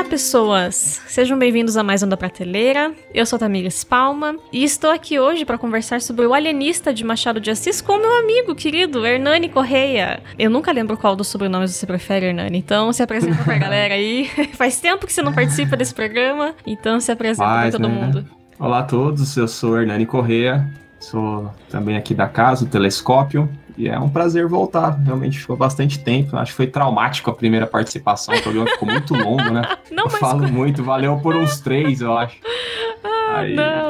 Olá, pessoas! Sejam bem-vindos a mais um da Prateleira. Eu sou a Tamires Palma e estou aqui hoje para conversar sobre o Alienista de Machado de Assis com o meu amigo querido Hernani Correia. Eu nunca lembro qual dos sobrenomes você prefere, Hernani, então se apresenta pra galera aí. Faz tempo que você não participa desse programa, então se apresenta pra todo mundo. Olá a todos, eu sou Hernani Correia, sou também aqui da casa, do Telescópio. E é um prazer voltar, realmente ficou bastante tempo, acho que foi traumático a primeira participação, o programa ficou muito longo, né? Não, mas... falo muito, valeu por uns 3, eu acho.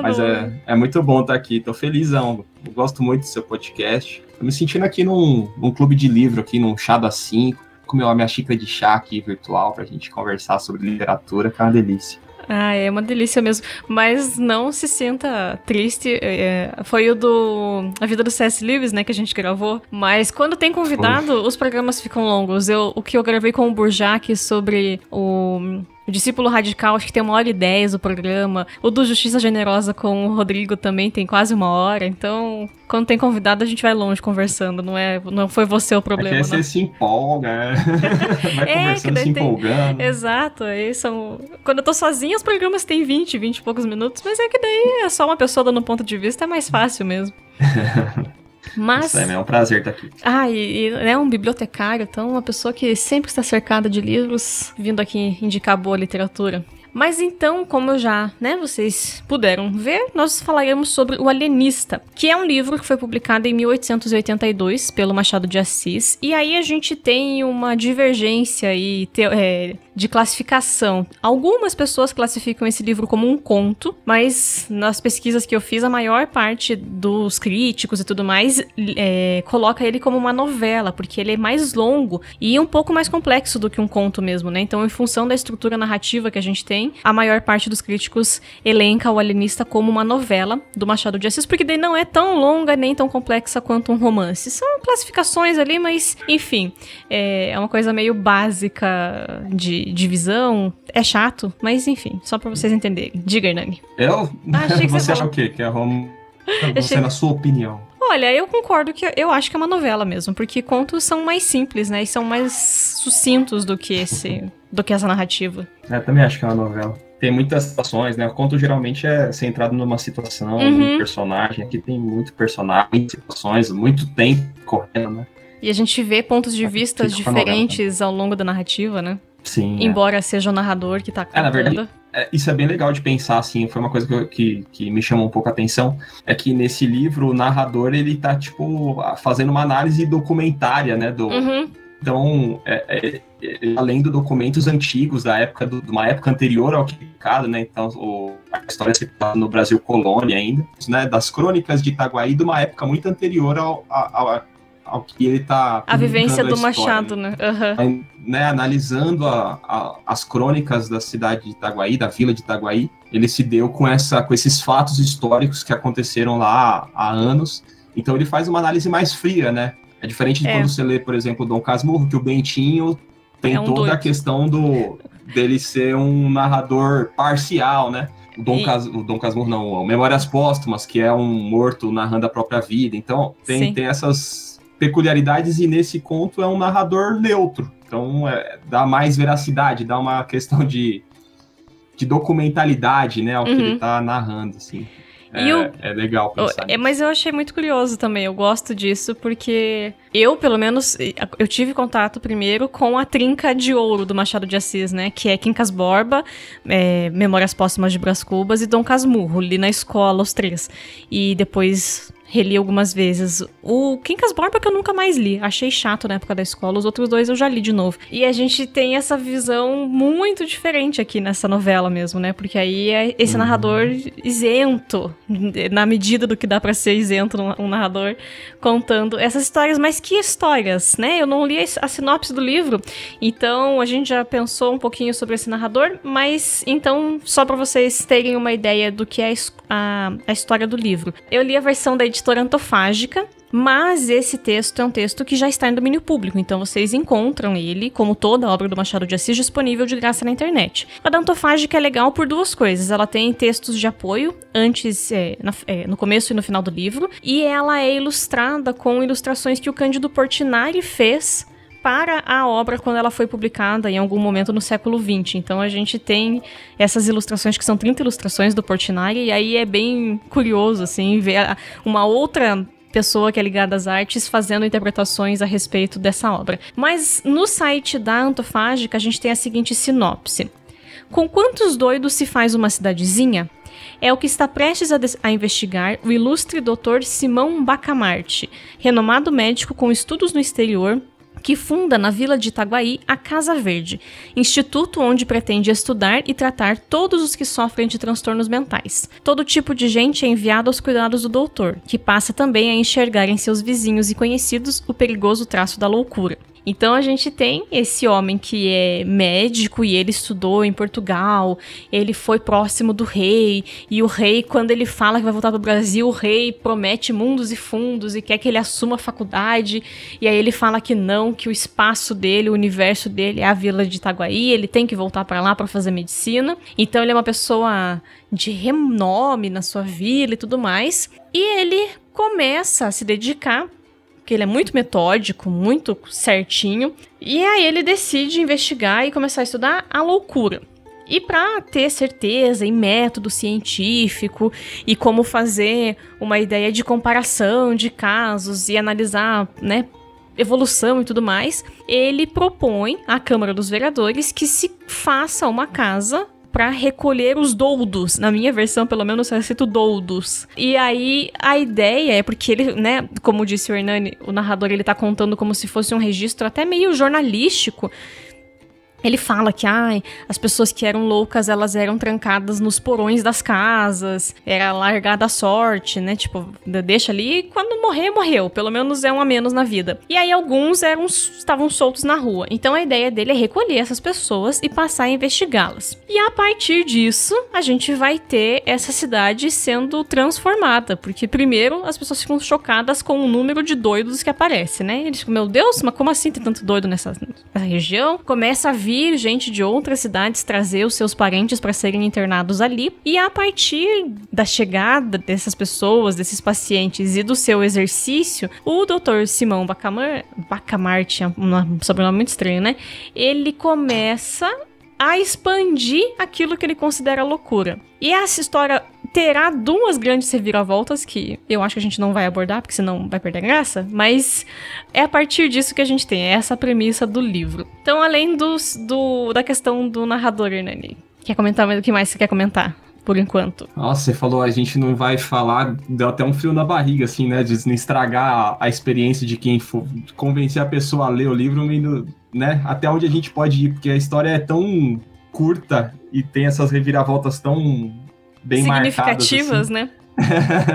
Mas é muito bom estar aqui, tô felizão, eu gosto muito do seu podcast, tô me sentindo aqui num clube de livro, aqui num chá das 5, comer a minha xícara de chá aqui virtual pra gente conversar sobre literatura, que é uma delícia. Ah, é uma delícia mesmo, mas não se sinta triste, foi o do A Vida do C.S. Lewis, né, que a gente gravou, mas quando tem convidado, os programas ficam longos. O que eu gravei com o Burjac sobre o Discípulo Radical, acho que tem 1h10 o programa. O do Justiça Generosa com o Rodrigo também tem quase 1 hora. Então, quando tem convidado, a gente vai longe conversando. Não foi você o problema, é que você se empolga, vai conversando, se empolgando. Exato. Quando eu tô sozinha, os programas têm 20 e poucos minutos. Mas é que daí é só uma pessoa dando um ponto de vista, é mais fácil mesmo. Mas... é um prazer estar aqui. E é um bibliotecário, então uma pessoa que sempre está cercada de livros, vindo aqui indicar boa literatura. Mas então, como vocês puderam ver, nós falaremos sobre O Alienista, que é um livro que foi publicado em 1882 pelo Machado de Assis. E aí a gente tem uma divergência de classificação. Algumas pessoas classificam esse livro como um conto, mas nas pesquisas que eu fiz, a maior parte dos críticos e tudo mais coloca ele como uma novela, porque ele é mais longo e um pouco mais complexo do que um conto mesmo, né? Então, em função da estrutura narrativa que a gente tem, a maior parte dos críticos elenca O Alienista como uma novela do Machado de Assis, porque daí não é tão longa nem tão complexa quanto um romance. São classificações ali, mas enfim, é uma coisa meio básica de divisão. É chato, mas enfim, só pra vocês entenderem. Diga, Hernani. Você acha o quê? Que é você, na sua opinião? Olha, eu concordo que eu acho que é uma novela mesmo, porque contos são mais simples, né? E são mais sucintos do que essa narrativa. Eu também acho que é uma novela. Tem muitas situações, né? O conto geralmente é centrado numa situação, num personagem. Aqui tem muito personagem, muitas situações, muito tempo correndo, né? E a gente vê pontos de vista diferentes ao longo da narrativa, né? Sim. Embora seja o narrador que tá contando. Na verdade, isso é bem legal de pensar, assim, foi uma coisa que me chamou um pouco a atenção, é que nesse livro o narrador, ele tá, fazendo uma análise documentária, né, Então, além de documentos antigos da época, de uma época anterior ao que é publicado, né, então a história se passa no Brasil colônia ainda, né, das crônicas de Itaguaí de uma época muito anterior ao que ele tá... A vivência do Machado, né? Uhum. Analisando as crônicas da cidade de Itaguaí, da vila de Itaguaí, ele se deu com esses fatos históricos que aconteceram lá há anos. Então ele faz uma análise mais fria, né? É diferente de quando você lê, por exemplo, Dom Casmurro, que o Bentinho tem toda a questão dele ser um narrador parcial, né? O Dom Casmurro não, o Memórias Póstumas, que é um morto narrando a própria vida. Então tem essas peculiaridades, e nesse conto é um narrador neutro, então dá mais veracidade, dá uma questão de documentalidade, né, ao que ele tá narrando, assim. É legal pensar nisso. Mas eu achei muito curioso também, eu gosto disso, porque eu, pelo menos, eu tive contato primeiro com a trinca de ouro do Machado de Assis, né, que é Quincas Borba, Memórias Póstumas de Brás Cubas e Dom Casmurro, li na escola os 3, e depois reli algumas vezes. O Quincas Borba que eu nunca mais li, achei chato na época da escola, os outros 2 eu já li de novo. E a gente tem essa visão muito diferente aqui nessa novela mesmo, né, porque aí é esse narrador isento, na medida do que dá pra ser isento um narrador, contando essas histórias. Mas que histórias, né? Eu não li a sinopse do livro, então a gente já pensou um pouquinho sobre esse narrador, mas então, só pra vocês terem uma ideia do que é a história do livro. Eu li a versão da editora Antofágica, mas esse texto é um texto que já está em domínio público, então vocês encontram ele, como toda a obra do Machado de Assis, disponível de graça na internet. A da Antofágica é legal por 2 coisas. Ela tem textos de apoio, no começo e no final do livro, e ela é ilustrada com ilustrações que o Cândido Portinari fez para a obra quando ela foi publicada em algum momento no século XX. Então a gente tem essas ilustrações, que são 30 ilustrações do Portinari, e aí é bem curioso, assim, ver uma outra pessoa que é ligada às artes fazendo interpretações a respeito dessa obra. Mas no site da Antofágica a gente tem a seguinte sinopse. Com quantos doidos se faz uma cidadezinha? É o que está prestes a investigar o ilustre Dr. Simão Bacamarte, renomado médico com estudos no exterior, que funda na vila de Itaguaí a Casa Verde, instituto onde pretende estudar e tratar todos os que sofrem de transtornos mentais. Todo tipo de gente é enviado aos cuidados do doutor, que passa também a enxergar em seus vizinhos e conhecidos o perigoso traço da loucura. Então a gente tem esse homem que é médico e ele estudou em Portugal, ele foi próximo do rei, e o rei, quando ele fala que vai voltar pro Brasil, o rei promete mundos e fundos e quer que ele assuma a faculdade, e aí ele fala que não, que o espaço dele, o universo dele é a vila de Itaguaí, ele tem que voltar para lá para fazer medicina. Então ele é uma pessoa de renome na sua vila e tudo mais, e ele começa a se dedicar, porque ele é muito metódico, muito certinho, e aí ele decide investigar e começar a estudar a loucura. E para ter certeza em método científico e como fazer uma ideia de comparação de casos e analisar, né, evolução e tudo mais, ele propõe à Câmara dos Vereadores que se faça uma casa para recolher os doudos. Na minha versão, pelo menos, eu cito doudos. E aí, a ideia é porque ele, né, como disse o Hernani, o narrador, ele tá contando como se fosse um registro até meio jornalístico. Ele fala que as pessoas que eram loucas, elas eram trancadas nos porões das casas, era largada a sorte, né? Tipo, deixa ali e quando morrer, morreu. Pelo menos é um a menos na vida. E aí alguns estavam soltos na rua. Então a ideia dele é recolher essas pessoas e passar a investigá-las. E a partir disso, a gente vai ter essa cidade sendo transformada. Porque primeiro as pessoas ficam chocadas com o número de doidos que aparece, né? Eles ficam, meu Deus, mas como assim tem tanto doido nessa região? Começa a vir gente de outras cidades trazer os seus parentes para serem internados ali, e a partir da chegada dessas pessoas, desses pacientes e do seu exercício, o Dr. Simão Bacamarte, um sobrenome muito estranho, né? Ele começa a expandir aquilo que ele considera loucura. E essa história terá duas grandes reviravoltas que eu acho que a gente não vai abordar, porque senão vai perder graça, mas é a partir disso que a gente tem, é essa premissa do livro. Então, além da questão do narrador, Hernani, quer comentar mais? O que mais você quer comentar, por enquanto? Nossa, você falou, a gente não vai falar, deu até um frio na barriga, assim, né, de não estragar a experiência de quem for convencer a pessoa a ler o livro, né, até onde a gente pode ir, porque a história é tão curta e tem essas reviravoltas tão bem significativas, marcadas, assim,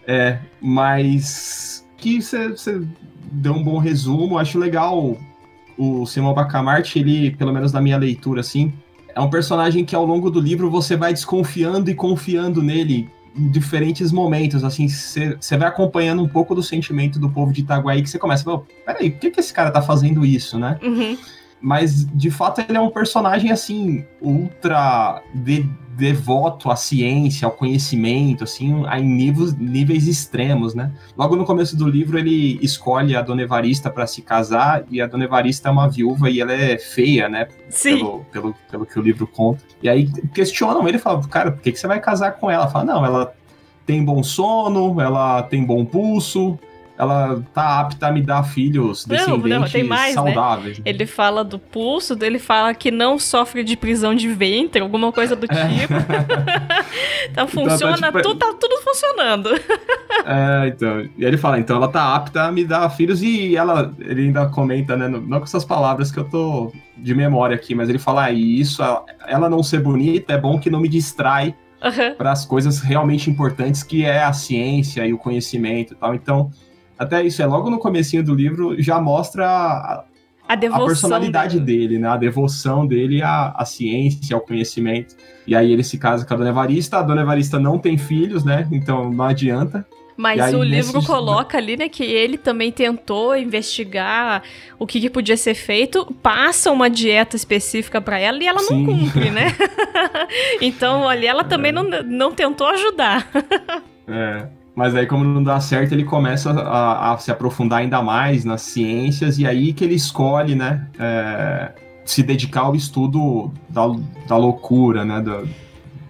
né? Mas que você deu um bom resumo. Acho legal o Simão Bacamarte, ele, pelo menos na minha leitura, assim, é um personagem que ao longo do livro você vai desconfiando e confiando nele em diferentes momentos, assim, você vai acompanhando um pouco do sentimento do povo de Itaguaí, que você começa, peraí, por que esse cara tá fazendo isso, né? Uhum. Mas, de fato, ele é um personagem, assim, ultra devoto à ciência, ao conhecimento, assim, em níveis extremos, né? Logo no começo do livro, ele escolhe a Dona Evarista para se casar, e a Dona Evarista é uma viúva e ela é feia, né? Sim. Pelo que o livro conta. E aí questionam ele, falam, cara, por que você vai casar com ela? Fala, não, ela tem bom sono, ela tem bom pulso, ela tá apta a me dar filhos descendentes tem mais, saudáveis. Né? Ele fala do pulso, ele fala que não sofre de prisão de ventre, alguma coisa do tipo. Então funciona, então, tipo, tá tudo funcionando. Então. E ele fala, então ela tá apta a me dar filhos, e ele ainda comenta, né, não com essas palavras que eu tô de memória aqui, mas ele fala, isso, ela não ser bonita é bom que não me distrai para as coisas realmente importantes, que é a ciência e o conhecimento e tal. Então, até isso, logo no comecinho do livro, já mostra a personalidade dele, né? A devoção dele à ciência, ao conhecimento. E aí ele se casa com a Dona Evarista. A Dona Evarista não tem filhos, né? Então não adianta. Mas aí, o livro coloca ali, né, que ele também tentou investigar o que podia ser feito, passa uma dieta específica pra ela e ela não cumpre, né? Então ali ela também não tentou ajudar. Mas aí, como não dá certo, ele começa a se aprofundar ainda mais nas ciências, e aí que ele escolhe, né, se dedicar ao estudo da loucura, né,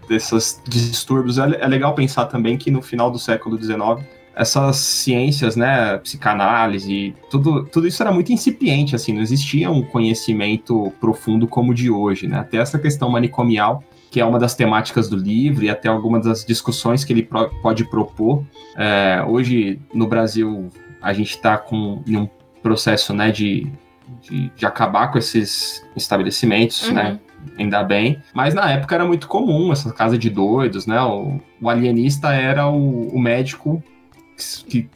desses distúrbios. É legal pensar também que no final do século XIX, essas ciências, né, psicanálise, tudo isso era muito incipiente, assim, não existia um conhecimento profundo como o de hoje, né, até essa questão manicomial, que é uma das temáticas do livro e até algumas das discussões que ele pode propor. Hoje, no Brasil, a gente está em um processo, né, de acabar com esses estabelecimentos, né, ainda bem. Mas na época era muito comum, essa casa de doidos, né, o alienista era o médico que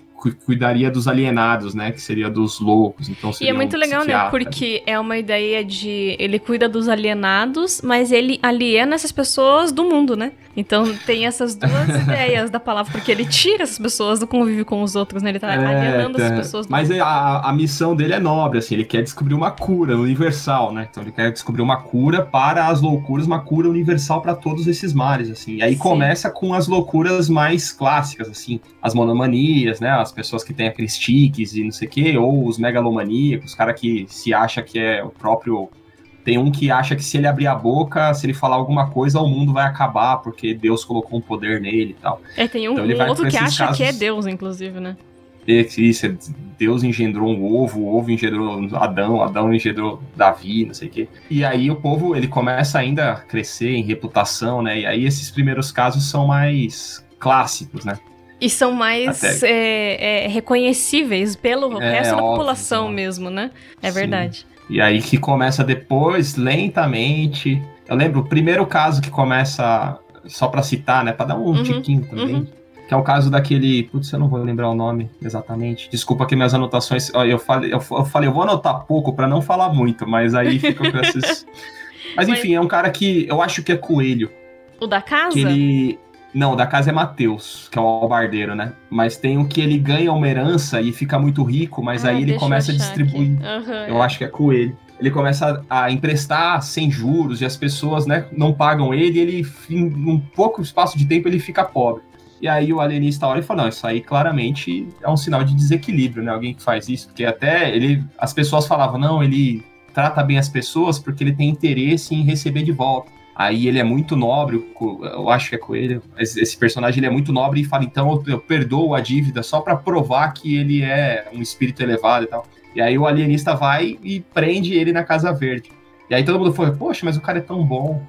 cuidaria dos alienados, né, que seria dos loucos. Então, e é muito legal, né, porque é uma ideia de ele cuida dos alienados, mas ele aliena essas pessoas do mundo, né? Então tem essas duas ideias da palavra, porque ele tira essas pessoas do convívio com os outros, né? Ele tá alienando essas pessoas do Mas a missão dele é nobre, assim, ele quer descobrir uma cura universal, né? Então ele quer descobrir uma cura para as loucuras, uma cura universal para todos esses males, assim. E aí começa com as loucuras mais clássicas, assim, as monomanias, né? As pessoas que têm aqueles tiques e não sei o quê, ou os megalomaníacos, cara que se acha que é o próprio... Tem um que acha que se ele abrir a boca, se ele falar alguma coisa, o mundo vai acabar, porque Deus colocou um poder nele e tal. Tem um outro que acha casos... que é Deus, inclusive, né? Isso, Deus engendrou um ovo, o ovo engendrou Adão, Adão engendrou Davi, não sei o quê. E aí o povo, ele começa ainda a crescer em reputação, né? E aí esses primeiros casos são mais clássicos, né? E são mais reconhecíveis pelo resto da população mesmo, né? É verdade. E aí que começa depois, lentamente... Eu lembro, o primeiro caso que começa, só pra citar, né? Pra dar um tiquinho também. Que é o caso daquele... Putz, eu não vou lembrar o nome exatamente. Desculpa que minhas anotações... Eu falei, eu vou anotar pouco pra não falar muito, mas aí fica com esses... Mas enfim, é um cara que eu acho que é Coelho. O da casa? Que ele... Não, da casa é Mateus, que é o albardeiro, né? Mas tem o que ele ganha uma herança e fica muito rico, mas aí ele começa a distribuir. Eu acho que é Coelho. Ele começa a emprestar sem juros e as pessoas, né, não pagam ele e ele, em um pouco espaço de tempo, ele fica pobre. E aí o alienista olha e fala, não, isso aí claramente é um sinal de desequilíbrio, né? Alguém que faz isso, porque até as pessoas falavam, não, ele trata bem as pessoas porque ele tem interesse em receber de volta. Aí ele é muito nobre, eu acho que é Coelho, esse personagem ele é muito nobre e fala, então eu perdoo a dívida só pra provar que ele é um espírito elevado e tal. E aí o alienista vai e prende ele na Casa Verde. E aí todo mundo fala, poxa, mas o cara é tão bom.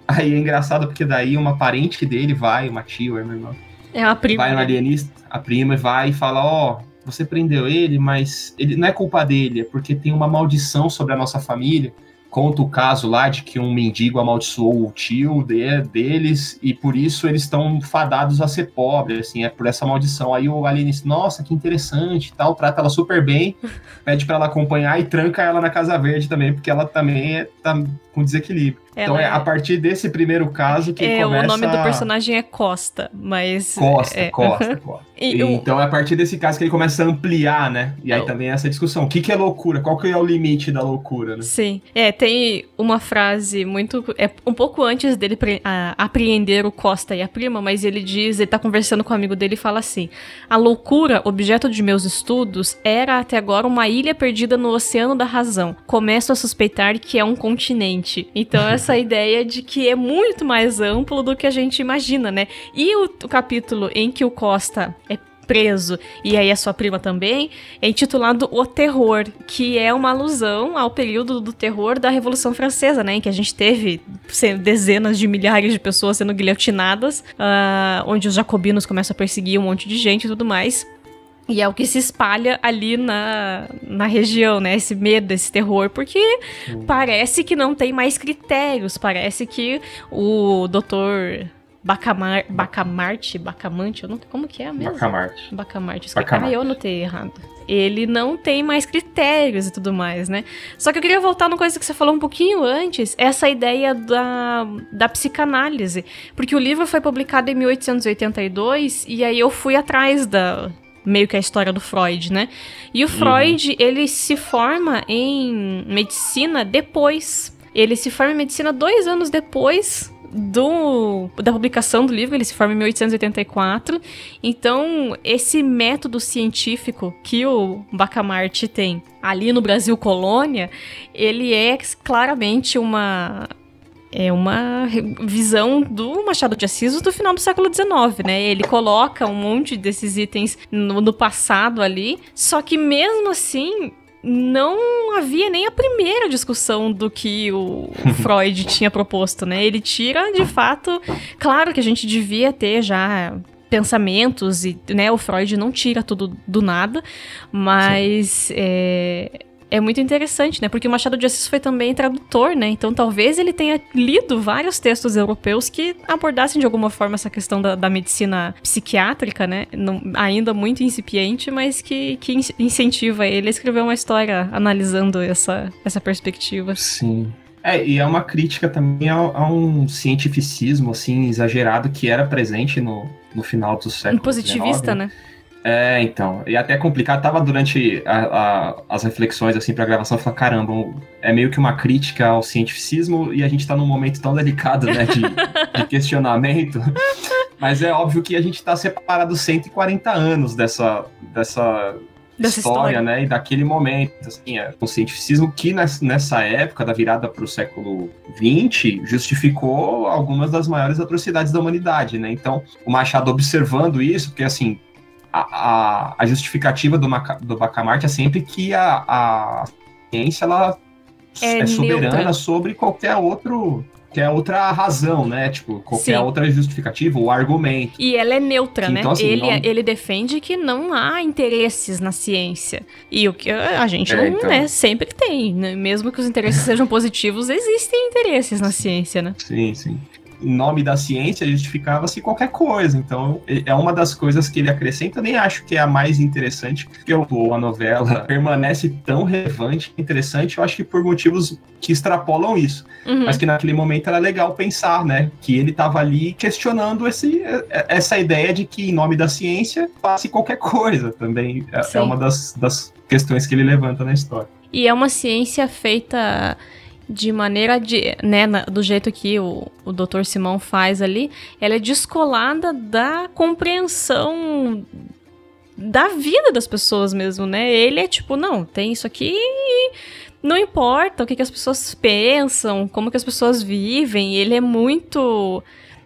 Aí é engraçado porque daí uma parente dele vai, uma tia, uma irmã, a prima. Vai no alienista, a prima vai e fala, você prendeu ele, mas ele não é culpa dele, é porque tem uma maldição sobre a nossa família. Conta o caso lá de que um mendigo amaldiçoou o tio deles e por isso eles estão fadados a ser pobres, assim, é por essa maldição. Aí o alienista, nossa, que interessante e tal, trata ela super bem, pede pra ela acompanhar e tranca ela na Casa Verde também, porque ela também tá com desequilíbrio. Então é a partir desse primeiro caso que começa... O nome do personagem é Costa, mas... Costa. Então é a partir desse caso que ele começa a ampliar, né? E aí também essa discussão, o que é loucura? Qual que é o limite da loucura, né? Sim. Tem uma frase muito... um pouco antes dele apreender o Costa e a prima, mas ele tá conversando com um amigo dele e fala assim, a loucura, objeto de meus estudos, era até agora uma ilha perdida no oceano da razão. Começo a suspeitar que é um continente. Então essa ideia de que é muito mais amplo do que a gente imagina, né? E o capítulo em que o Costa é preso, e aí a sua prima também, é intitulado O Terror, que é uma alusão ao período do terror da Revolução Francesa, né, em que a gente teve dezenas de milhares de pessoas sendo guilhotinadas, onde os jacobinos começam a perseguir um monte de gente e tudo mais. E é o que se espalha ali na região, né? Esse medo, esse terror, porque parece que não tem mais critérios, parece que o doutor Bacamarte, eu não, como que é mesmo? Bacamarte. Eu anotei errado. Ele não tem mais critérios e tudo mais, né? Só que eu queria voltar numa coisa que você falou um pouquinho antes, essa ideia da psicanálise. Porque o livro foi publicado em 1882, e aí eu fui atrás meio que a história do Freud, né? E o Freud, ele se forma em medicina depois. Ele se forma em medicina 2 anos depois da publicação do livro, ele se forma em 1884, então esse método científico que o Bacamarte tem ali no Brasil colônia, ele é claramente uma visão do Machado de Assis do final do século XIX, né? Ele coloca um monte desses itens no passado ali, só que mesmo assim não havia nem a primeira discussão do que o Freud tinha proposto, né? Ele tira, de fato, claro que a gente devia ter já pensamentos e, né, o Freud não tira tudo do nada, mas é muito interessante, né? Porque o Machado de Assis foi também tradutor, né? Então talvez ele tenha lido vários textos europeus que abordassem de alguma forma essa questão da medicina psiquiátrica, né? Ainda muito incipiente, mas que incentiva ele a escrever uma história analisando essa perspectiva. Sim. E é uma crítica também a um cientificismo, assim, exagerado que era presente no final do século XIX. Positivista, né? Então, e até complicado, tava durante as reflexões, assim, pra gravação, eu falei, caramba, é meio que uma crítica ao cientificismo e a gente tá num momento tão delicado, né, de questionamento, mas é óbvio que a gente tá separado 140 anos dessa história, né, e daquele momento, assim, o cientificismo que nessa época da virada para o século XX justificou algumas das maiores atrocidades da humanidade, né, então o Machado observando isso, porque assim, a justificativa do Bacamarte é sempre que a ciência ela é soberana neutra sobre qualquer outra razão, né? Tipo, qualquer outra justificativa ou argumento. E ela é neutra, né? Então, assim, ele defende que não há interesses na ciência. E o que a gente não, então, né? Sempre tem, né? Mesmo que os interesses sejam positivos, existem interesses na ciência, né? Sim, sim. Em nome da ciência, justificava-se qualquer coisa. Então, é uma das coisas que ele acrescenta. Eu nem acho que é a mais interessante, porque a novela permanece tão relevante e interessante, eu acho que por motivos que extrapolam isso. Mas que naquele momento era legal pensar, né? Que ele estava ali questionando essa ideia de que, em nome da ciência, faça qualquer coisa também. É uma das questões que ele levanta na história. E é uma ciência feita de maneira né, do jeito que o Dr. Simão faz ali, ela é descolada da compreensão da vida das pessoas mesmo, né? Ele é tipo, não, tem isso aqui, não importa o que as pessoas pensam, como que as pessoas vivem, ele é muito...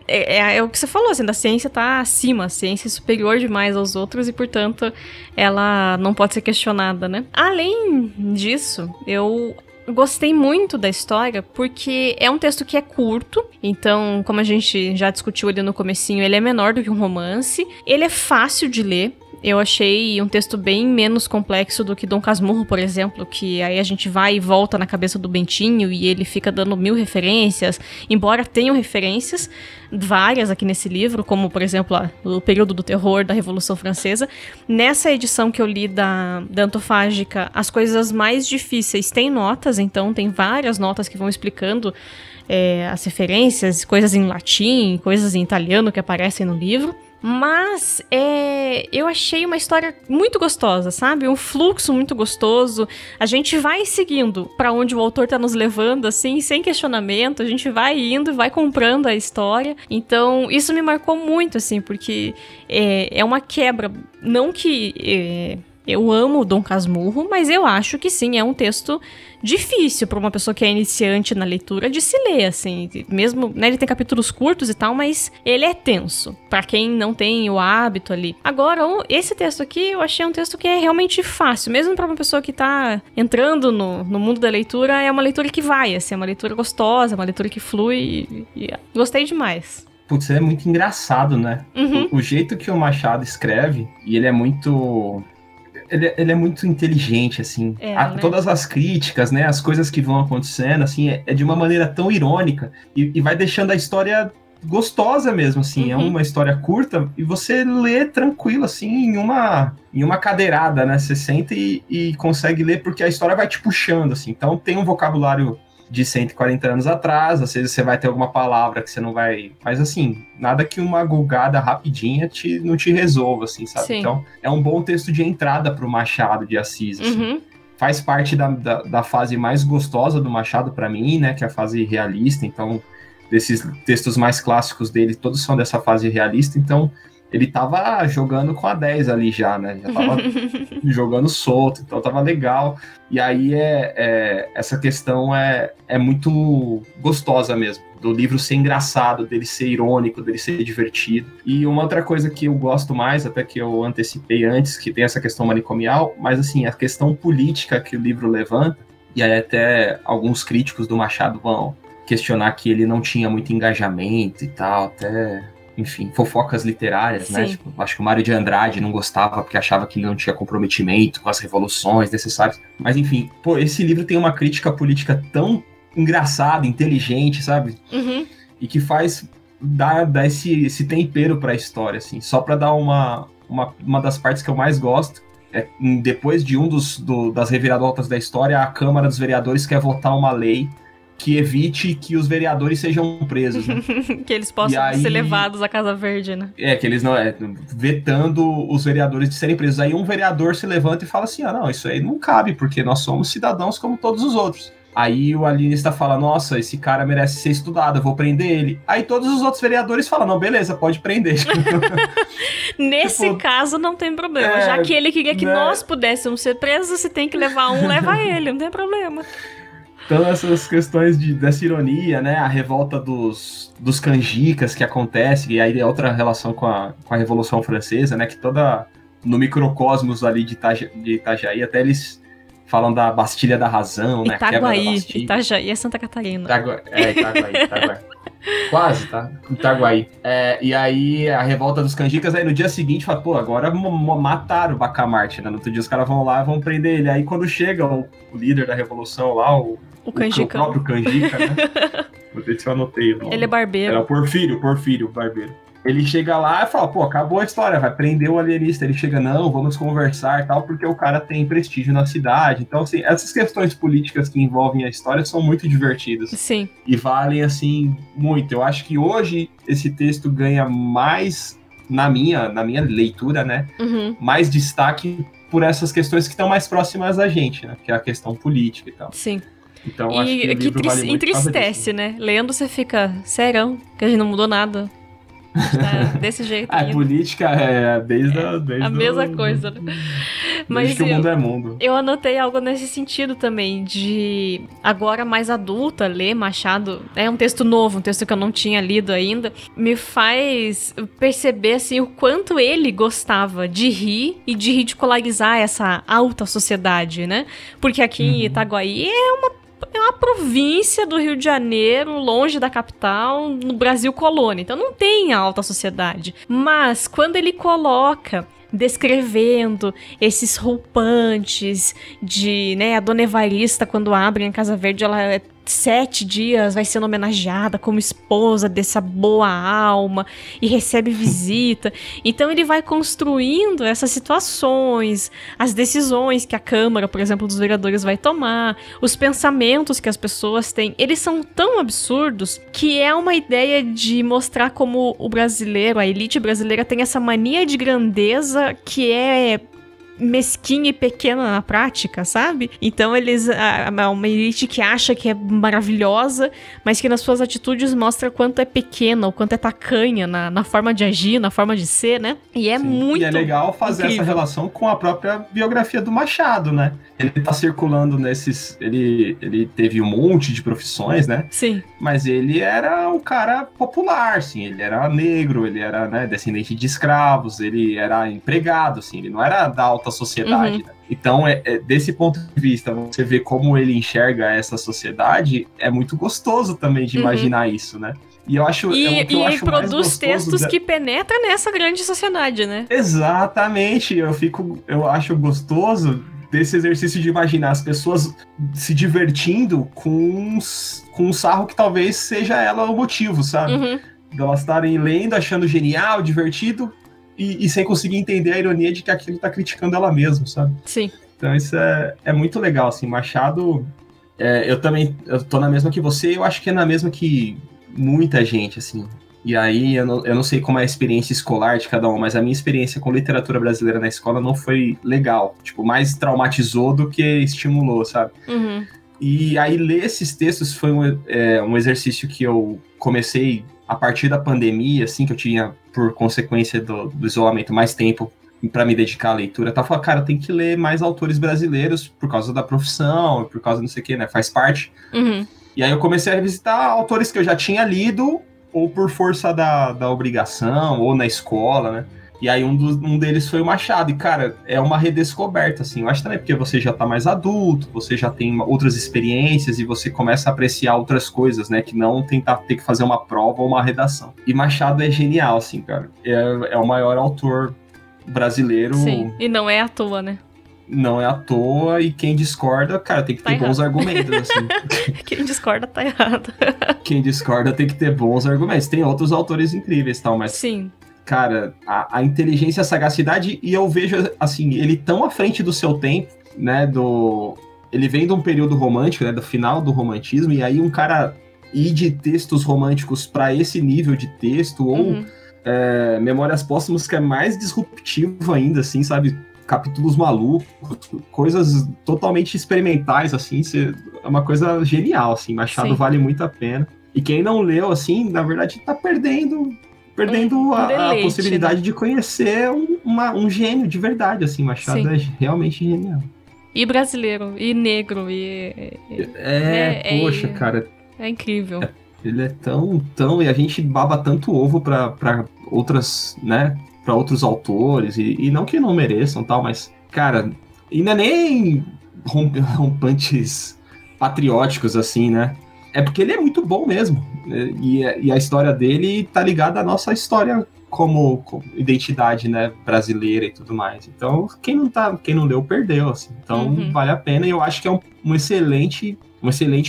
É o que você falou, assim, da ciência tá acima, a ciência é superior demais aos outros e, portanto, ela não pode ser questionada, né? Além disso, eu gostei muito da história porque é um texto que é curto, então, como a gente já discutiu ali no comecinho, ele é menor do que um romance, ele é fácil de ler. Eu achei um texto bem menos complexo do que Dom Casmurro, por exemplo, que aí a gente vai e volta na cabeça do Bentinho e ele fica dando 1000 referências, embora tenham referências, várias aqui nesse livro, como, por exemplo, o período do terror da Revolução Francesa. Nessa edição que eu li da Antofágica, as coisas mais difíceis têm notas, então tem várias notas que vão explicando as referências, coisas em latim, coisas em italiano que aparecem no livro. Mas eu achei uma história muito gostosa, sabe? Um fluxo muito gostoso. A gente vai seguindo pra onde o autor tá nos levando, assim, sem questionamento. A gente vai indo e vai comprando a história. Então, isso me marcou muito, assim, porque é uma quebra. Não que eu amo Dom Casmurro, mas eu acho que sim, é um texto difícil para uma pessoa que é iniciante na leitura de se ler, assim, mesmo, né, ele tem capítulos curtos e tal, mas ele é tenso, para quem não tem o hábito ali. Agora, esse texto aqui, eu achei um texto que é realmente fácil, mesmo para uma pessoa que tá entrando no mundo da leitura, é uma leitura que vai, assim, é uma leitura gostosa, uma leitura que flui, e gostei demais. Putz, é muito engraçado, né? O jeito que o Machado escreve, e ele é muito... Ele é muito inteligente, assim. Né? Todas as críticas, né? As coisas que vão acontecendo, assim, é de uma maneira tão irônica e vai deixando a história gostosa mesmo, assim. É uma história curta e você lê tranquilo, assim, em uma cadeirada, né? Você senta e consegue ler porque a história vai te puxando, assim. Então tem um vocabulário de 140 anos atrás, às vezes você vai ter alguma palavra que você não vai... Mas, assim, nada que uma gulgada rapidinha não te resolva, assim, sabe? Sim. Então, é um bom texto de entrada pro Machado de Assis, assim. Faz parte da fase mais gostosa do Machado pra mim, né? Que é a fase realista, então... desses textos mais clássicos dele, todos são dessa fase realista, então ele tava jogando com a 10 ali já, né? Já tava jogando solto, então tava legal. E aí essa questão é muito gostosa mesmo, do livro ser engraçado, dele ser irônico, dele ser divertido. E uma outra coisa que eu gosto mais, até que eu antecipei antes, que tem essa questão manicomial, mas assim, a questão política que o livro levanta, e aí até alguns críticos do Machado vão questionar que ele não tinha muito engajamento e tal, até... Enfim, fofocas literárias, Sim. né? Tipo, acho que o Mário de Andrade não gostava porque achava que ele não tinha comprometimento com as revoluções necessárias. Mas, enfim, pô, esse livro tem uma crítica política tão engraçada, inteligente, sabe? Uhum. E que faz dar esse tempero pra história, assim. Só pra dar uma das partes que eu mais gosto. Depois de das reviravoltas da história, a Câmara dos Vereadores quer votar uma lei que evite que os vereadores sejam presos, né? Que eles possam ser levados à Casa Verde, né? Que eles não... vetando os vereadores de serem presos. Aí um vereador se levanta e fala assim, não, isso aí não cabe, porque nós somos cidadãos como todos os outros. Aí o alienista fala, nossa, esse cara merece ser estudado, eu vou prender ele. Aí todos os outros vereadores falam, não, beleza, pode prender. Nesse caso não tem problema. Já que ele queria que nós pudéssemos ser presos, se tem que levar um, leva ele, não tem problema. Então, essas questões dessa ironia, né? A revolta dos canjicas que acontece, e aí é outra relação com a Revolução Francesa, né? Que toda... No microcosmos ali de Itajaí, até eles falam da Bastilha da Razão, né? Itaguaí, Itajaí é Santa Catarina. Itaguaí. Quase, tá? Itaguaí. E aí, a revolta dos canjicas, aí no dia seguinte, fala, pô, agora mataram o Bacamarte, né? No outro dia os caras vão lá e vão prender ele. Aí quando chega o líder da revolução lá, o próprio canjica, né? Vou ver se eu anotei o nome. Ele é barbeiro. Era o Porfírio, barbeiro. Ele chega lá e fala, pô, acabou a história, vai prender o alienista. Ele chega, não, vamos conversar e tal, porque o cara tem prestígio na cidade. Então, assim, essas questões políticas que envolvem a história são muito divertidas. Sim. E valem, assim, muito. Eu acho que hoje esse texto ganha mais, na minha leitura, né? Uhum. Mais destaque por essas questões que estão mais próximas da gente, né? Que é a questão política e tal. Sim. Então, acho que o livro vale muito entristece, né? Lendo você fica, serão, que a gente não mudou nada. Tá desse jeito. A política desde a mesma coisa, né? Mas que o mundo é mundo. Eu anotei algo nesse sentido também, de agora mais adulta, ler Machado, é um texto novo, um texto que eu não tinha lido ainda, me faz perceber, assim, o quanto ele gostava de rir e de ridicularizar essa alta sociedade, né? Porque aqui em Itaguaí é uma província do Rio de Janeiro, longe da capital, no Brasil colônia. Então não tem a alta sociedade. Mas quando ele coloca descrevendo esses roupantes de, né, a Dona Evarista, quando abre a Casa Verde, ela 7 dias vai sendo homenageada como esposa dessa boa alma e recebe visita. Então ele vai construindo essas situações, as decisões que a Câmara, por exemplo, dos vereadores vai tomar, os pensamentos que as pessoas têm, eles são tão absurdos que é uma ideia de mostrar como o brasileiro, a elite brasileira tem essa mania de grandeza que é mesquinha e pequena na prática, sabe? Então eles... uma elite que acha que é maravilhosa, mas que nas suas atitudes mostra o quanto é pequena, o quanto é tacanha na forma de agir, na forma de ser, né? E é muito... E é legal fazer incrível. Essa relação com a própria biografia do Machado, né? Ele tá circulando nesses... Ele teve um monte de profissões, né? Sim. Mas ele era um cara popular, assim. Ele era negro, ele era, né, descendente de escravos, ele era empregado, assim. Ele não era da alta sociedade, né? Então, desse ponto de vista, você vê como ele enxerga essa sociedade, é muito gostoso também de imaginar isso, né? E eu acho... E produz textos que penetram nessa grande sociedade, né? Exatamente. Eu acho gostoso desse exercício de imaginar as pessoas se divertindo com um sarro que talvez seja ela o motivo, sabe? De elas estarem lendo, achando genial, divertido, e sem conseguir entender a ironia de que aquilo tá criticando ela mesma, sabe? Sim. Então isso é muito legal, assim. Machado, eu tô na mesma que você, eu acho que é na mesma que muita gente, assim. E aí, eu não sei como é a experiência escolar de cada um, mas a minha experiência com literatura brasileira na escola não foi legal. Tipo, mais traumatizou do que estimulou, sabe? E aí ler esses textos foi um exercício que eu comecei a partir da pandemia, assim, que eu tinha, por consequência do isolamento, mais tempo para me dedicar à leitura. Eu falei, cara, eu tenho que ler mais autores brasileiros por causa da profissão, por causa não sei o que, né? Faz parte. Uhum. E aí eu comecei a revisitar autores que eu já tinha lido, ou por força da obrigação, ou na escola, né? E aí um deles foi o Machado. E, cara, é uma redescoberta, assim. Eu acho também porque você já tá mais adulto, você já tem outras experiências e você começa a apreciar outras coisas, né? Que não ter que fazer uma prova ou uma redação. E Machado é genial, assim, cara. É o maior autor brasileiro. Sim, e não é à toa, né? Não é à toa, e quem discorda, cara, tem que ter bons argumentos, assim. Quem discorda tá errado. Quem discorda tem que ter bons argumentos. Tem outros autores incríveis, tal, mas... Sim. Cara, a inteligência, a sagacidade, e eu vejo, assim, ele tão à frente do seu tempo, né, ele vem de um período romântico, né, do final do romantismo, e aí um cara ir de textos românticos para esse nível de texto, ou Memórias Póstumas, que é mais disruptivo ainda, assim, sabe, capítulos malucos, coisas totalmente experimentais, assim, é uma coisa genial, assim, Machado vale muito a pena. E quem não leu, assim, na verdade, tá perdendo a possibilidade de conhecer um gênio de verdade, assim. Machado é realmente genial. E brasileiro, e negro, poxa, cara. É incrível. Ele é tão... E a gente baba tanto ovo pra outras, né? Pra outros autores, e não que não mereçam, tal, mas, cara, ainda nem rompantes patrióticos, assim, né? É porque ele é muito bom mesmo. E a história dele tá ligada à nossa história como identidade, né, brasileira e tudo mais. Então, quem não leu, perdeu, assim. Então, vale a pena, e eu acho que é um excelente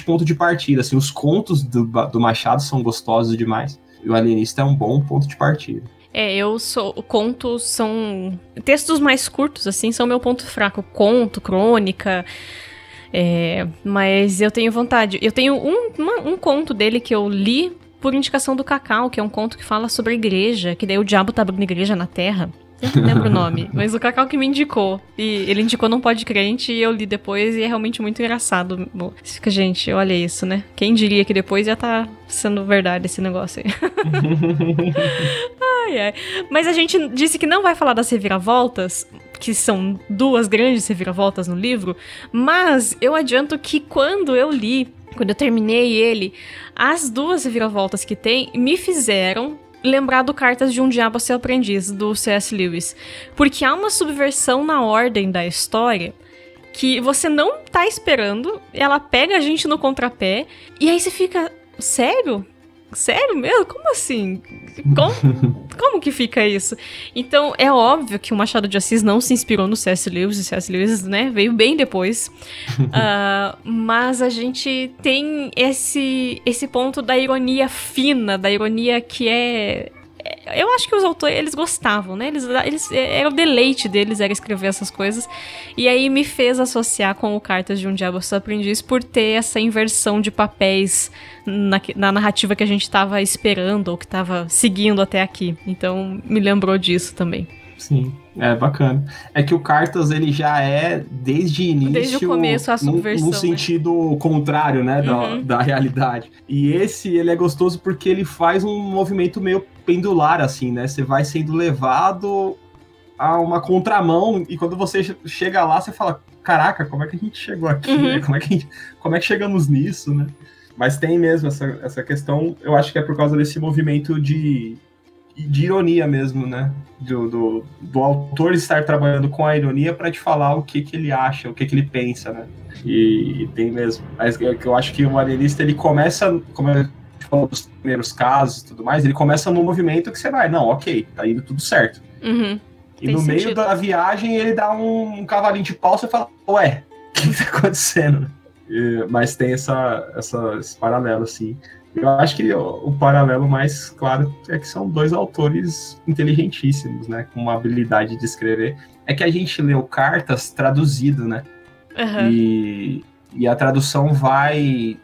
ponto de partida, assim. Os contos do Machado são gostosos demais. E o Alienista é um bom ponto de partida. Contos são... Textos mais curtos, assim, são meu ponto fraco. Conto, crônica... mas eu tenho vontade. Eu tenho um conto dele que eu li por indicação do Cacau, que é um conto que fala sobre a igreja, que daí o diabo tá abrindo igreja na terra. Eu não lembro o nome, mas o Cacau que me indicou. E ele indicou num Podcrente e eu li depois e é realmente muito engraçado. Você fica, gente, olha isso, né? Quem diria que depois ia tá sendo verdade esse negócio aí. Ai. Mas a gente disse que não vai falar das reviravoltas, que são 2 grandes reviravoltas no livro, mas eu adianto que quando eu terminei ele, as 2 reviravoltas que tem me fizeram lembrar do Cartas de um Diabo a Seu Aprendiz, do C.S. Lewis. Porque há uma subversão na ordem da história que você não tá esperando, ela pega a gente no contrapé, e aí você fica, sério? Sério mesmo? Como assim? Como que fica isso? Então, é óbvio que o Machado de Assis não se inspirou no C.S. Lewis, o C.S. Lewis, né, veio bem depois. Mas a gente tem esse ponto da ironia fina, da ironia que é... Eu acho que os autores, eles gostavam, né? Era o deleite deles, era escrever essas coisas. E aí me fez associar com o Cartas de um Diabo a Seu Aprendiz por ter essa inversão de papéis na narrativa que a gente estava esperando ou que estava seguindo até aqui. Então me lembrou disso também. Sim, é bacana. É que o Cartas, ele já é, desde o início... Desde o começo, a subversão. No sentido contrário, né, da realidade. E ele é gostoso porque ele faz um movimento meio pendular, assim, né? Você vai sendo levado a uma contramão, e quando você chega lá, você fala, caraca, como é que a gente chegou aqui, né? Como é que chegamos nisso, né? Mas tem mesmo essa questão, eu acho que é por causa desse movimento de ironia mesmo, né? Do autor estar trabalhando com a ironia para te falar o que ele acha, o que ele pensa, né? E tem mesmo. Mas eu acho que o Alienista, ele começa, como a gente falou dos primeiros casos e tudo mais, ele começa num movimento que você vai, não, ok, tá indo tudo certo. E no meio da viagem, ele dá um cavalinho de pau, você fala, ué, o que tá acontecendo? Mas tem esse paralelo, assim. Eu acho que o paralelo mais claro é que são 2 autores inteligentíssimos, né? Com uma habilidade de escrever. É que a gente leu Cartas traduzido, né? E a tradução vai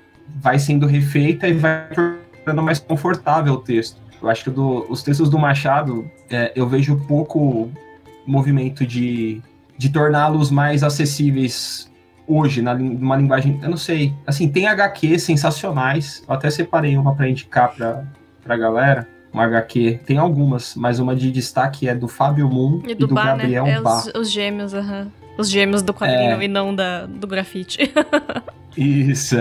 sendo refeita e vai tornando mais confortável o texto. Eu acho que os textos do Machado, eu vejo pouco movimento de torná-los mais acessíveis hoje, numa linguagem, eu não sei, assim, tem HQs sensacionais, eu até separei uma para indicar pra galera, uma HQ, tem algumas, mas uma de destaque é do Fábio Moon e do Bá, Gabriel né? Bá. Os gêmeos, Os gêmeos do quadrinho e não do grafite. Isso,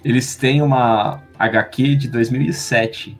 eles têm uma HQ de 2007,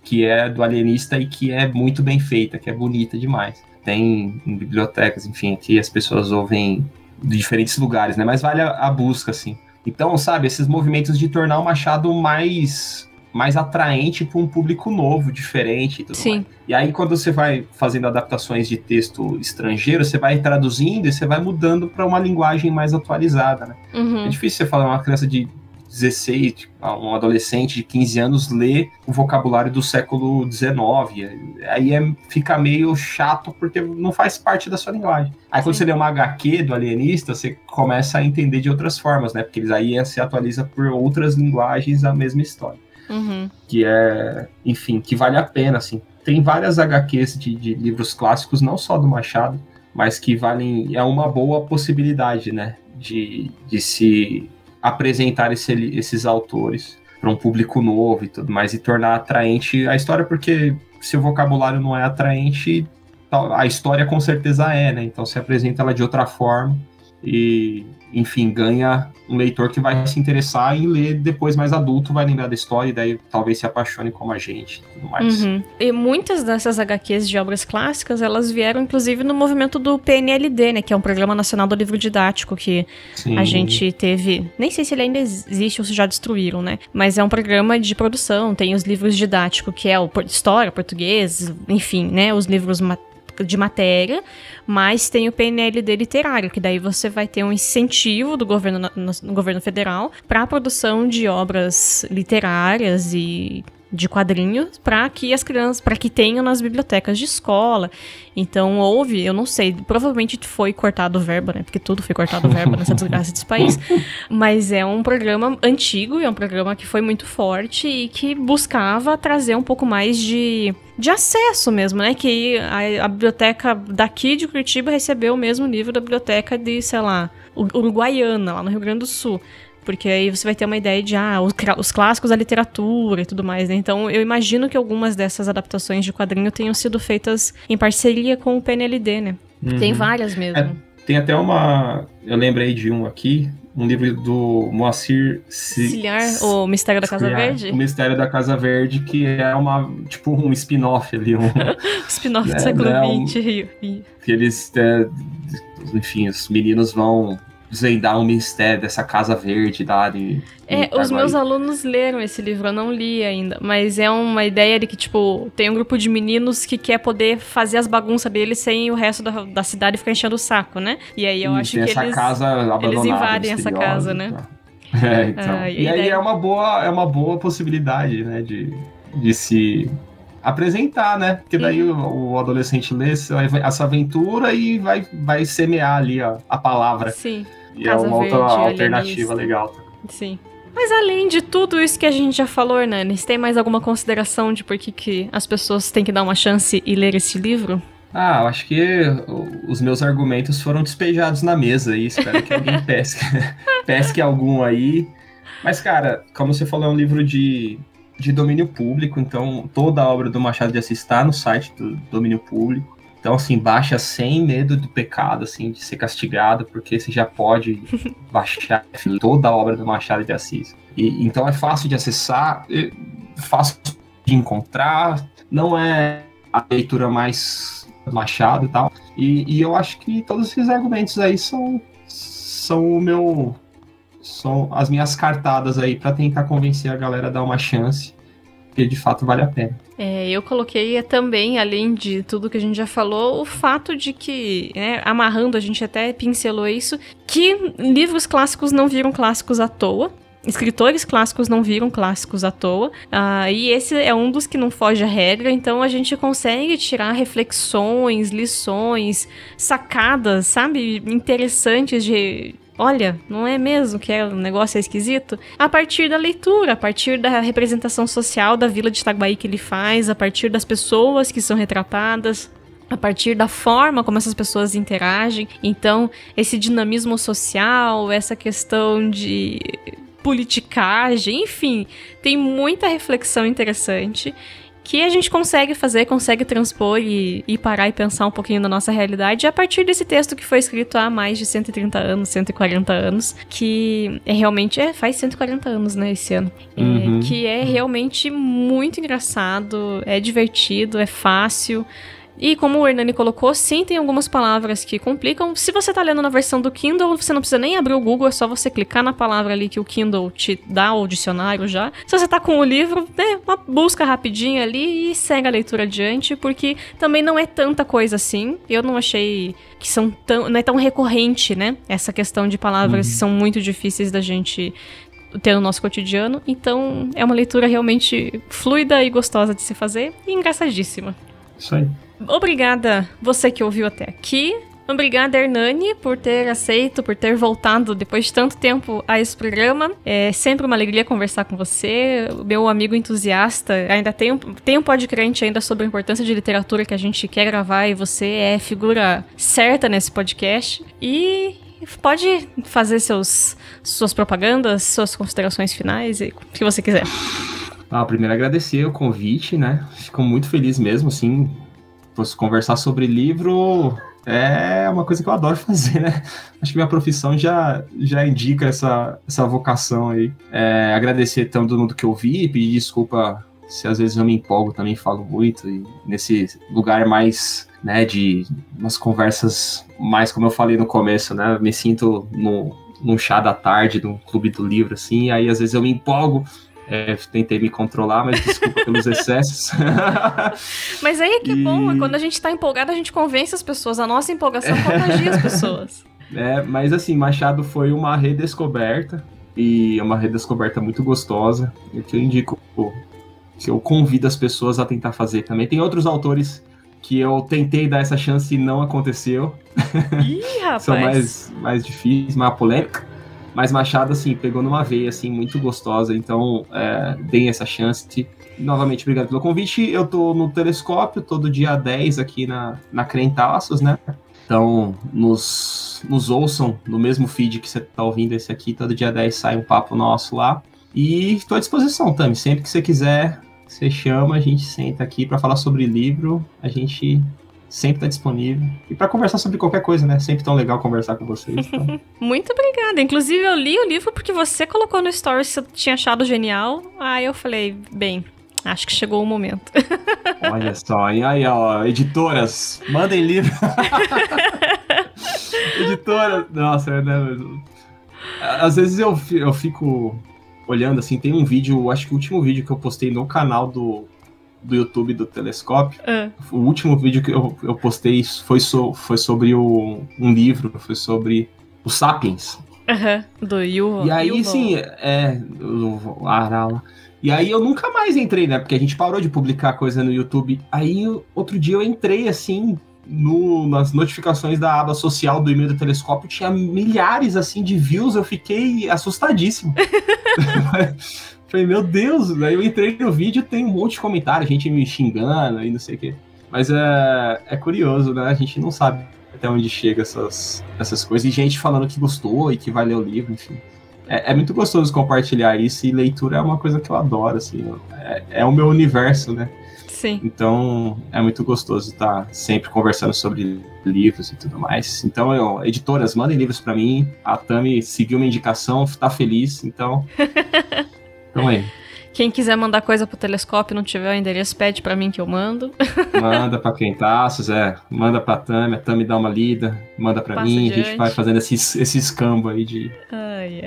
que é do alienista e que é muito bem feita, que é bonita demais. Tem em bibliotecas, enfim, aqui as pessoas ouvem de diferentes lugares, né? Mas vale a busca, assim. Então, sabe, esses movimentos de tornar o Machado mais atraente para um público novo, diferente e tudo mais. E aí, quando você vai fazendo adaptações de texto estrangeiro, você vai traduzindo e você vai mudando para uma linguagem mais atualizada, né? Uhum. É difícil você falar uma criança de 16, um adolescente de 15 anos ler o vocabulário do século XIX. Aí fica meio chato porque não faz parte da sua linguagem. Aí quando você lê uma HQ do alienista, você começa a entender de outras formas, né? Porque eles aí se atualiza por outras linguagens a mesma história. Uhum. Que é, enfim, que vale a pena, assim. Tem várias HQs de livros clássicos, não só do Machado, mas que valem, é uma boa possibilidade, né? De se apresentar esses autores para um público novo e tudo mais, e tornar atraente a história, porque se o vocabulário não é atraente, a história com certeza é, né? Então se apresenta ela de outra forma e, enfim, ganha um leitor que vai se interessar em ler depois mais adulto, vai lembrar da história e daí talvez se apaixone como a gente e tudo mais. Uhum. E muitas dessas HQs de obras clássicas, elas vieram inclusive no movimento do PNLD, né, que é um Programa Nacional do Livro Didático, que a gente teve, nem sei se ele ainda existe ou se já destruíram, né, mas é um programa de produção, tem os livros didáticos, que é o história, português, enfim, né, os livros de matéria, mas tem o PNLD literário, que daí você vai ter um incentivo do governo, no governo federal para a produção de obras literárias e de quadrinhos para que as crianças, para que tenham nas bibliotecas de escola. Então houve, eu não sei, provavelmente foi cortado o verbo, né? Porque tudo foi cortado o verbo nessa desgraça desse país. Mas é um programa antigo, é um programa que foi muito forte e que buscava trazer um pouco mais de acesso mesmo, né? Que a biblioteca daqui de Curitiba recebeu o mesmo nível da biblioteca de, sei lá, Uruguaiana, lá no Rio Grande do Sul. Porque aí você vai ter uma ideia de, os clássicos da literatura e tudo mais, né? Então, eu imagino que algumas dessas adaptações de quadrinho tenham sido feitas em parceria com o PNLD, né? Uhum. Tem várias mesmo. Tem até eu lembrei de um aqui, um livro do Moacir Ciliar, O Mistério da Casa Verde? O Mistério da Casa Verde, que é tipo um spin-off ali. Spin-off do século XX. Que eles, enfim, os meninos vão desvendar um mistério dessa Casa Verde lá de os meus alunos leram esse livro, eu não li ainda, mas é uma ideia de que, tipo, tem um grupo de meninos que quer poder fazer as bagunças deles sem o resto da cidade ficar enchendo o saco, né? E aí eu acho que eles invadem essa casa, né? Então. E aí é uma boa possibilidade, né, de se apresentar, né? Porque daí o adolescente lê essa aventura e vai semear ali a palavra. Sim. E Casa é uma outra alternativa legal. Sim. Mas além de tudo isso que a gente já falou, Hernanes, tem mais alguma consideração de por que as pessoas têm que dar uma chance e ler esse livro? Eu acho que os meus argumentos foram despejados na mesa e espero que alguém pesque algum aí. Mas, cara, como você falou, é um livro de domínio público, então toda a obra do Machado de Assis está no site do domínio público. Então, assim, baixa sem medo do pecado, assim, de ser castigado, porque você já pode baixar toda a obra do Machado de Assis. Então é fácil de acessar, fácil de encontrar, não é a leitura mais Machado e tal. E eu acho que todos esses argumentos aí são as minhas cartadas aí para tentar convencer a galera a dar uma chance, porque de fato vale a pena. Eu coloquei também, além de tudo que a gente já falou, o fato de que, né, amarrando, a gente até pincelou isso, que livros clássicos não viram clássicos à toa. Escritores clássicos não viram clássicos à toa, e esse é um dos que não foge à regra, então a gente consegue tirar reflexões, lições, sacadas, sabe, interessantes de... Olha, não é mesmo que o negócio é esquisito? A partir da leitura, a partir da representação social da vila de Itaguaí que ele faz, a partir das pessoas que são retratadas. a partir da forma como essas pessoas interagem. Então, esse dinamismo social, essa questão de politicagem, enfim, tem muita reflexão interessante que a gente consegue fazer, consegue transpor e parar e pensar um pouquinho na nossa realidade a partir desse texto que foi escrito há mais de 130 anos, 140 anos, que é realmente, faz 140 anos, né, esse ano, que é realmente muito engraçado, é divertido, é fácil. E como o Hernani colocou, sim, tem algumas palavras que complicam. Se você tá lendo na versão do Kindle, você não precisa nem abrir o Google, é só você clicar na palavra ali que o Kindle te dá, o dicionário já. Se você tá com o livro, uma busca rapidinha ali e segue a leitura adiante, porque também não é tanta coisa assim. Eu não achei que não é tão recorrente, né? Essa questão de palavras que são muito difíceis da gente ter no nosso cotidiano. Então, é uma leitura realmente fluida e gostosa de se fazer e engraçadíssima. Isso aí. Obrigada você que ouviu até aqui. Obrigada, Hernani, por ter aceito, por ter voltado depois de tanto tempo a esse programa. É sempre uma alegria conversar com você, meu amigo entusiasta. Ainda tem um podcast ainda sobre a importância de literatura que a gente quer gravar e você é figura certa nesse podcast. E pode fazer suas propagandas, suas considerações finais, o que você quiser. Primeiro agradecer o convite, né? Fico muito feliz mesmo, assim. Conversar sobre livro é uma coisa que eu adoro fazer, né? Acho que minha profissão já indica essa vocação aí. Agradecer todo mundo que eu vi, pedir desculpa se às vezes eu me empolgo, também falo muito, e nesse lugar mais, né, de umas conversas mais, como eu falei no começo, né? Me sinto num chá da tarde, num clube do livro, assim, e aí às vezes eu me empolgo. Tentei me controlar, mas desculpa pelos excessos. Mas aí é que bom, quando a gente tá empolgado, a gente convence as pessoas. A nossa empolgação contagia as pessoas. Mas assim, Machado foi uma redescoberta, e é uma redescoberta muito gostosa, e que eu indico, que eu convido as pessoas a tentar fazer também. Tem outros autores que eu tentei dar essa chance e não aconteceu. Ih, rapaz! São mais difíceis, mais polêmicos. Mas Machado, assim, pegou numa veia, assim, muito gostosa. Então, deem essa chance. Novamente, obrigado pelo convite. Eu tô no Telescópio, todo dia 10 aqui na Crentaços, né? Então, nos ouçam no mesmo feed que você tá ouvindo esse aqui. Todo dia 10 sai um papo nosso lá. E estou à disposição, Tami. Sempre que você quiser, você chama, a gente senta aqui para falar sobre livro. A gente sempre está disponível. E para conversar sobre qualquer coisa, né? Sempre tão legal conversar com vocês. Então. Muito obrigada. Inclusive, eu li o livro porque você colocou no story se eu tinha achado genial. Aí eu falei, bem, acho que chegou o momento. Olha só, e aí, ó, editoras, mandem livro. Editoras, nossa, né? Às vezes eu fico olhando, assim, tem um vídeo, acho que o último vídeo que eu postei no canal do YouTube do Telescópio. O último vídeo que eu postei foi sobre um livro, foi sobre o Sapiens. Do Yuval. E aí, sim, o Arala. E aí eu nunca mais entrei, né? Porque a gente parou de publicar coisa no YouTube. Aí, outro dia eu entrei, assim, nas notificações da aba social do e-mail do Telescópio, tinha milhares, assim, de views. Eu fiquei assustadíssimo. Falei, meu Deus, daí eu entrei no vídeo, tem um monte de comentário, gente me xingando e não sei o quê. Mas é curioso, né? A gente não sabe até onde chega essas coisas. E gente falando que gostou e que vai ler o livro, enfim. É muito gostoso compartilhar isso, e leitura é uma coisa que eu adoro, assim. É o meu universo, né? Sim. Então, é muito gostoso estar sempre conversando sobre livros e tudo mais. Então, editoras, mandem livros pra mim. A Tami seguiu uma indicação, tá feliz, então... Então aí. Quem quiser mandar coisa pro Telescópio e não tiver o endereço, pede pra mim que eu mando. Manda pra Crentaços, manda pra Tami, a Tami dá uma lida, manda pra mim, adiante. A gente vai fazendo esse escambo aí de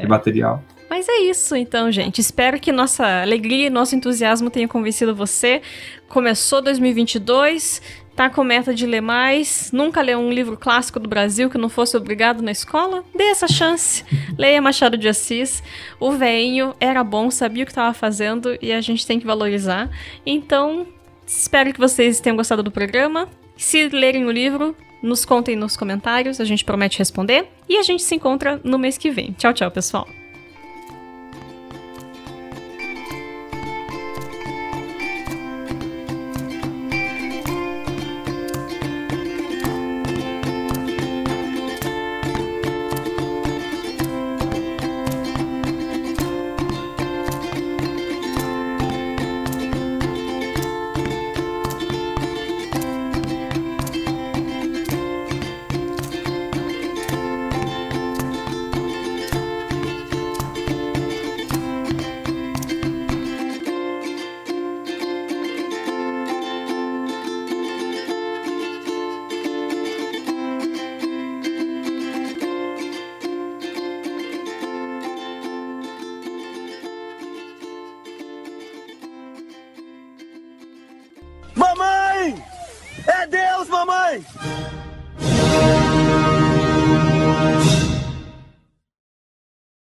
material. Mas é isso então, gente. Espero que nossa alegria e nosso entusiasmo tenham convencido você. Começou 2022... tá com meta de ler mais, nunca leu um livro clássico do Brasil que não fosse obrigado na escola? Dê essa chance. Leia Machado de Assis. O velhinho era bom, sabia o que estava fazendo e a gente tem que valorizar. Então, espero que vocês tenham gostado do programa. Se lerem o livro, nos contem nos comentários, a gente promete responder. E a gente se encontra no mês que vem. Tchau, tchau, pessoal. mamãe! É Deus, mamãe!